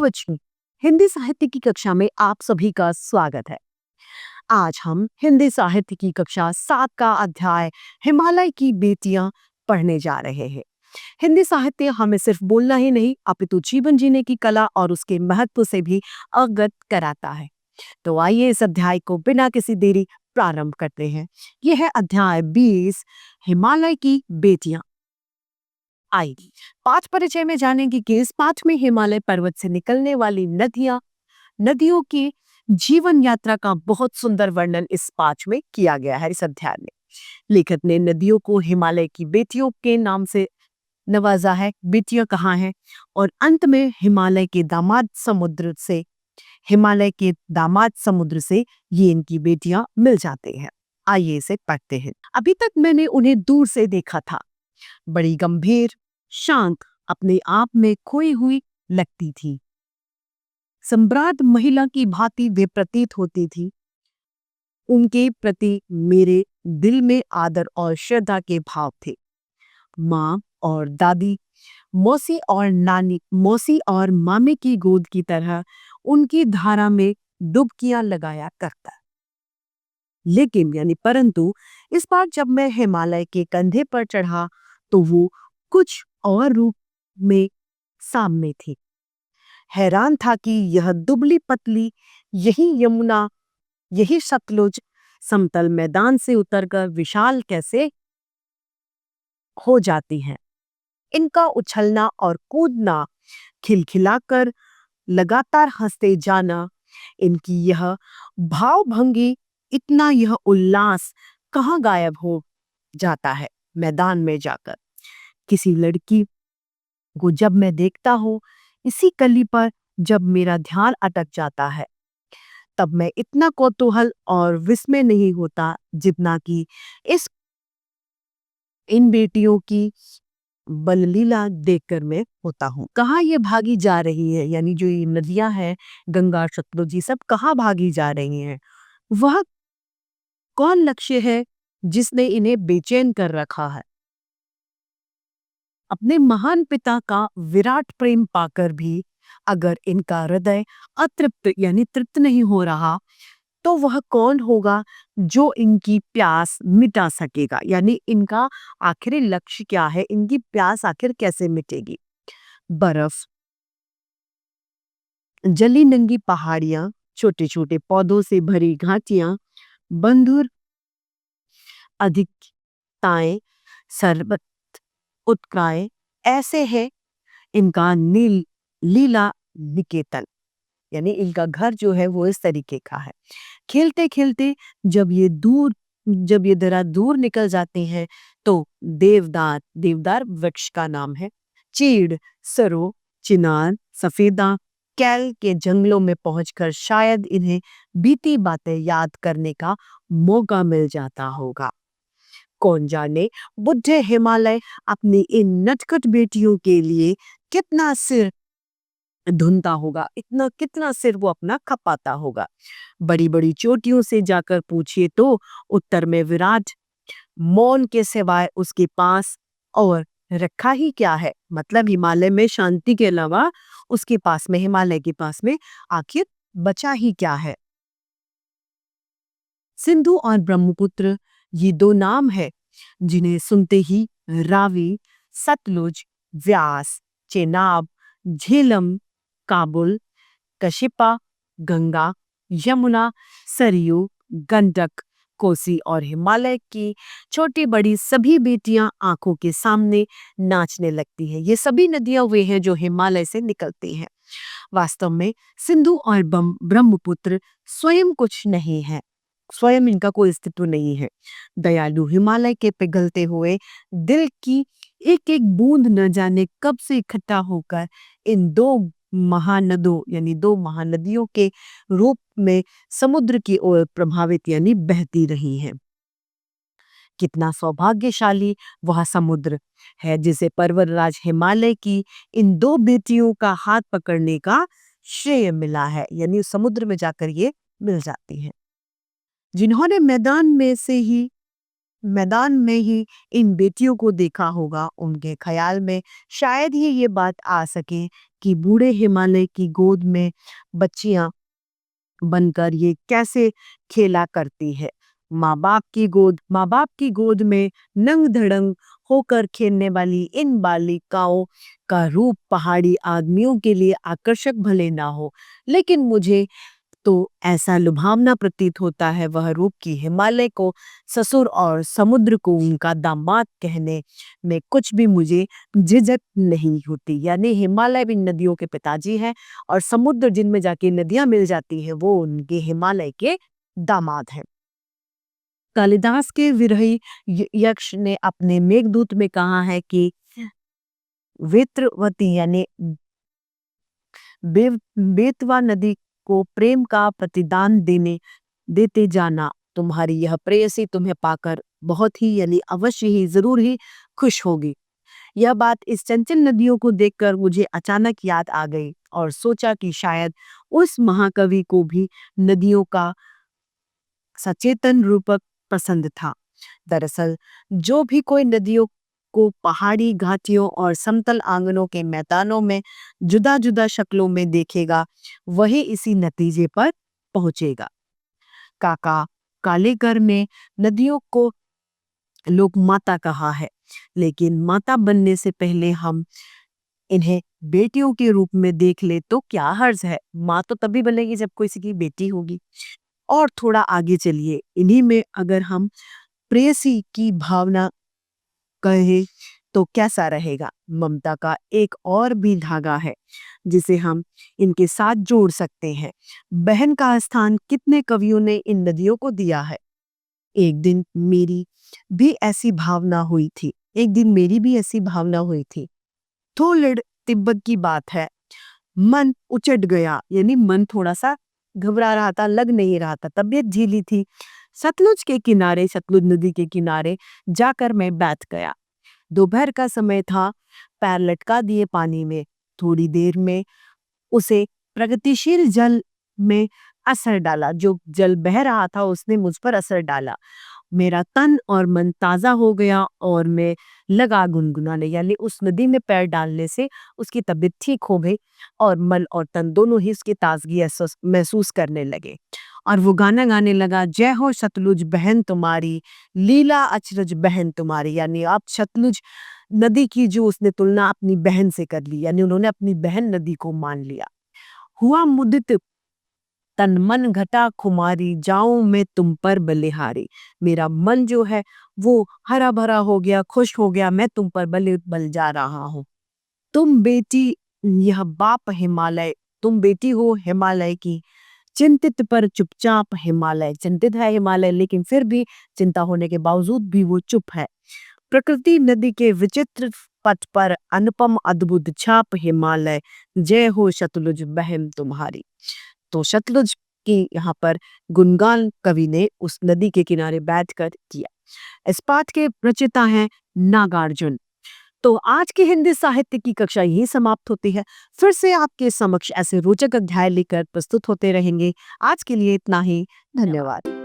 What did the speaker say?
बच्चों, हिंदी साहित्य की कक्षा में आप सभी का स्वागत है। आज हम हिंदी साहित्य की कक्षा 7 का अध्याय हिमालय की बेटियां पढ़ने जा रहे हैं। हिंदी साहित्य हमें सिर्फ बोलना ही नहीं अपितु जीवन जीने की कला और उसके महत्व से भी अवगत कराता है। तो आइए इस अध्याय को बिना किसी देरी प्रारंभ करते हैं। यह है अध्याय 20 हिमालय की बेटियां। आइए पाठ परिचय में जानेंगे कि इस पाठ में हिमालय पर्वत से निकलने वाली नदियों की जीवन यात्रा का बहुत सुंदर वर्णन इस पाठ में किया गया है। इस अध्याय में लेखक ने नदियों को हिमालय की बेटियों के नाम से नवाजा है। बेटियां कहाँ हैं और अंत में हिमालय के दामाद समुद्र से ये इनकी बेटियां मिल जाते हैं। आइए इसे पढ़ते हैं। अभी तक मैंने उन्हें दूर से देखा था, बड़ी गंभीर, शांत, अपने आप में खोई हुई लगती थी। सम्राट महिला की भांति वे प्रतीत होती थी। उनके प्रति मेरे दिल में आदर और श्रद्धा के भाव थे। माँ और दादी, मौसी और मामे की गोद की तरह उनकी धारा में डुबकियां लगाया करता। लेकिन परंतु इस बार जब मैं हिमालय के कंधे पर चढ़ा तो वो कुछ और रूप में सामने थी। हैरान था कि यह दुबली पतली, यही यमुना, यही सतलुज समतल मैदान से उतरकर विशाल कैसे हो जाती हैं। इनका उछलना और कूदना, खिलखिलाकर लगातार हंसते जाना, इनकी यह भावभंगी, इतना यह उल्लास कहाँ गायब हो जाता है मैदान में जाकर। किसी लड़की को जब मैं देखता हूँ, इसी कली पर जब मेरा ध्यान अटक जाता है, तब मैं इतना कौतूहल और विस्मय नहीं होता जितना कि इन बेटियों की बललीला देखकर मैं होता हूँ। कहाँ ये भागी जा रही है, यानी जो ये नदियां हैं, गंगा, सतलुज, ये सब कहाँ भागी जा रही हैं? वह कौन लक्ष्य है जिसने इन्हें बेचैन कर रखा है? अपने महान पिता का विराट प्रेम पाकर भी अगर इनका हृदय अतृप्त तृप्त नहीं हो रहा, तो वह कौन होगा जो इनकी प्यास मिटा सकेगा? यानी इनका आखिरी लक्ष्य क्या है? इनकी प्यास आखिर कैसे मिटेगी? बर्फ, जली नंगी पहाड़ियां, छोटे छोटे पौधों से भरी घाटियां, बंधुर अधिकताएं, सर्वत उत्काय, ऐसे है इनका लीला निकेतन। यानी इनका घर जो है वो इस तरीके का है। खेलते खेलते जब ये जरा दूर निकल जाते हैं तो देवदार वृक्ष का नाम है, चीड़, सरो, चिनार, सफेदा, कैल के जंगलों में पहुंचकर शायद इन्हें बीती बातें याद करने का मौका मिल जाता होगा। कौन जाने बुढ़े हिमालय अपनी इन नटखट बेटियों के लिए कितना सिर धुनता होगा, कितना सिर वो अपना खपाता होगा। बड़ी बड़ी चोटियों से जाकर पूछिए तो उत्तर में विराट मौन के सिवाय उसके पास और रखा ही क्या है? मतलब हिमालय में शांति के अलावा उसके पास में, हिमालय के पास में आखिर बचा ही क्या है? सिंधु और ब्रह्मपुत्र ये दो नाम है जिन्हें सुनते ही रावी, सतलुज, व्यास, चेनाब, झेलम, काबुल, कशिपा, गंगा, यमुना, सरयू, गंडक, कोसी और हिमालय की छोटी बड़ी सभी बेटियां आंखों के सामने नाचने लगती हैं। ये सभी नदियां वे हैं जो हिमालय से निकलती हैं। वास्तव में सिंधु और ब्रह्मपुत्र स्वयं कुछ नहीं है, स्वयं इनका कोई अस्तित्व नहीं है। दयालु हिमालय के पिघलते हुए दिल की एक एक बूंद न जाने कब से इकट्ठा होकर इन दो महानदियों के रूप में समुद्र की ओर प्रभावित बहती रही हैं। कितना सौभाग्यशाली वह समुद्र है जिसे पर्वतराज हिमालय की इन दो बेटियों का हाथ पकड़ने का श्रेय मिला है। यानी समुद्र में जाकर ये मिल जाती हैं, जिन्होंने मैदान में से ही मैदान में ही इन बेटियों को देखा होगा, उनके ख्याल में शायद ही ये बात आ सके कि बूढ़े हिमालय की गोद में बच्चियां बनकर ये कैसे खेला करती है। माँ बाप की गोद में नंग धड़ंग होकर खेलने वाली इन बालिकाओं का रूप पहाड़ी आदमियों के लिए आकर्षक भले ना हो, लेकिन मुझे तो ऐसा लुभावना प्रतीत होता है वह रूप की हिमालय को ससुर और समुद्र को उनका दामाद कहने में कुछ भी मुझे झिझक नहीं होती। यानी हिमालय भी नदियों के पिताजी हैं और समुद्र जिनमें जाके नदियां मिल जाती है वो उनके हिमालय के दामाद हैं। कालिदास के विरही यक्ष ने अपने मेघदूत में कहा है कि वेत्रवती यानी बेतवा नदी को प्रेम का प्रतिदान देते जाना, तुम्हारी यह प्रेयसी तुम्हें पाकर बहुत ही यानी अवश्य ही जरूर ही खुश होगी। यह बात इस चंचल नदियों को देखकर मुझे अचानक याद आ गई और सोचा कि शायद उस महाकवि को भी नदियों का सचेतन रूपक पसंद था। दरअसल जो भी कोई नदियों को पहाड़ी घाटियों और समतल आंगनों के मैदानों में जुदा जुदा शक्लों में देखेगा, वही इसी नतीजे पर पहुंचेगा। काका कालेकर ने नदियों को लोग माता कहा है, लेकिन माता बनने से पहले हम इन्हें बेटियों के रूप में देख ले तो क्या हर्ज है। माँ तो तभी बनेगी जब कोई किसी की बेटी होगी। और थोड़ा आगे चलिए, इन्हीं में अगर हम प्रेयसी की भावना कहे तो कैसा रहेगा। ममता का एक और भी धागा है जिसे हम इनके साथ जोड़ सकते हैं। बहन का स्थान कितने कवियों ने इन नदियों को दिया है। एक दिन मेरी भी ऐसी भावना हुई थी थोलड़ तिब्बत की बात है। मन उचट गया, यानी मन थोड़ा सा घबरा रहा था, लग नहीं रहा था, तबीयत झीली थी। सतलुज नदी के किनारे जाकर मैं बैठ गया। दोपहर का समय था। पैर लटका दिए पानी में। थोड़ी देर में उसे प्रगतिशील जल में असर डाला। जो जल बह रहा था उसने मुझ पर असर डाला। मेरा तन और मन ताजा हो गया और मैं लगा गुनगुनाने, यानी उस नदी में पैर डालने से उसकी तबीयत ठीक हो गई और मन और तन दोनों ही उसकी ताजगी महसूस करने लगे। और वो गाना गाने लगा, जय हो सतलुज बहन तुम्हारी, लीला अचरज बहन तुम्हारी। यानी आप सतलुज नदी की जो उसने तुलना अपनी बहन से कर ली, यानी उन्होंने अपनी बहन नदी को मान लिया। हुआ मुदित तन मन घटा खुमारी, जाऊं मैं तुम पर बलिहारी। मेरा मन जो है वो हरा भरा हो गया, खुश हो गया, मैं तुम पर बल जा रहा हूँ। तुम बेटी यह बाप हिमालय, तुम बेटी हो हिमालय की, चिंतित पर चुपचाप हिमालय। चिंतित है हिमालय लेकिन फिर भी चिंता होने के बावजूद भी वो चुप है। प्रकृति नदी के विचित्र पथ पर अनुपम अद्भुत छाप हिमालय, जय हो सतलुज बहन तुम्हारी। तो सतलुज की यहाँ पर गुणगान कवि ने उस नदी के किनारे बैठकर किया। इस पाठ के रचयिता हैं नागार्जुन। तो आज की हिंदी साहित्य की कक्षा यही समाप्त होती है। फिर से आपके समक्ष ऐसे रोचक अध्याय लेकर प्रस्तुत होते रहेंगे। आज के लिए इतना ही। धन्यवाद।